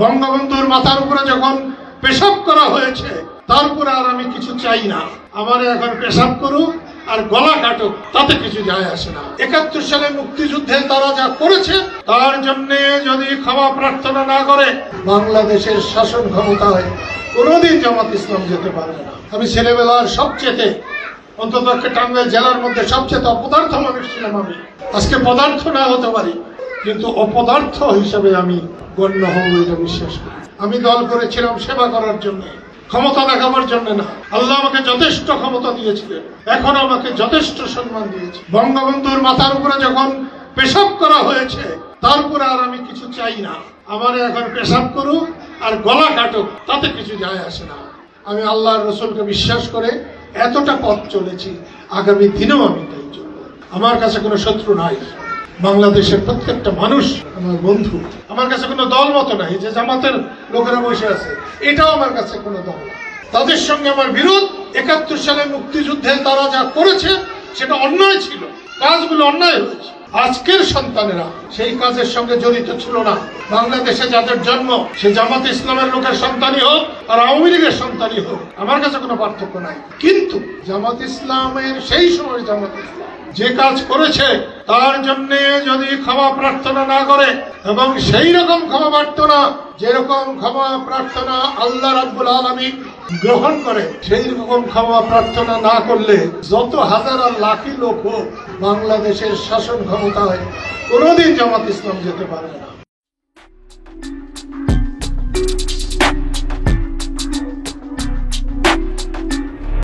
বঙ্গবন্ধুর মাথার উপরে যখন পেশাব করা হয়েছে, তারপরে আর আমি কিছু চাই না। আমার এখন পেশাব করুক আর গলা কাটুক, তাতে কিছু যায় আসে না। ৭১ সালে মুক্তিযুদ্ধে তারা যা করেছে তার জন্য যদি ক্ষমা প্রার্থনা না করে, বাংলাদেশের শাসন ক্ষমতায় কোনোদিন জামাত ইসলাম যেতে পারবে না। আমি ছেলেবেলার সবচেয়ে, অন্তত টাঙ্গাইল জেলার মধ্যে সবচেয়ে অপদার্থ মানুষ ছিলাম। আমি আজকে পদার্থ না হতে পারি, কিন্তু অপদার্থ হিসাবে আমি গণ্য হব এটা বিশ্বাস করি। আমি দল করেছিলাম সেবা করার জন্য, ক্ষমতা দেখাবার জন্য না। আল্লাহ আমাকে যথেষ্ট ক্ষমতা দিয়েছিলেন, এখন আমাকে যথেষ্ট সম্মান দিয়েছে। বঙ্গবন্ধুর মাথার উপরে যখন পেশাব করা হয়েছে, তারপরে আর আমি কিছু চাই না। আমার এখন পেশাব করুক আর গলা কাটুক, তাতে কিছু যায় আসে না। আমি আল্লাহর রসুলকে বিশ্বাস করে এতটা পথ চলেছি, আগামী দিনেও আমি তাই চলব। আমার কাছে কোনো শত্রু নাই। বাংলাদেশের প্রত্যেকটা মানুষ আমার বন্ধু। আমার কাছে কোনো দল মত নাই। যে জামাতের লোকেরা বসে আছে, এটাও আমার কাছে কোনো দল না। তাদের সঙ্গে আমার বিরোধ। ৭১ সালে মুক্তিযুদ্ধে তারা যা করেছে সেটা অন্যায় ছিল, কাজগুলো অন্যায় হয়েছে। আজকের সন্তানেরা সেই কাজের সঙ্গে জড়িত ছিল না। বাংলাদেশে যাদের জন্ম, সে জামাত ইসলামের লোকের সন্তানই হোক আর আওয়ামী লীগের সন্তানই হোক, আমার কাছে কোনো পার্থক্য নাই। কিন্তু জামাত ইসলামের সেই সময় জামাত ইসলাম যে কাজ করেছে তার জন্য যদি ক্ষমা প্রার্থনা না করে, এবং সেই রকম ক্ষমা প্রার্থনা যেরকম ক্ষমা প্রার্থনা আল্লাহ রাব্বুল আলামিন গ্রহণ করে, সেই রকম ক্ষমা প্রার্থনা না করলে যত হাজার আর লাখি লোক হোক, বাংলাদেশের শাসন ক্ষমতায় কোনোদিন জামাত ইসলাম যেতে পারবে না।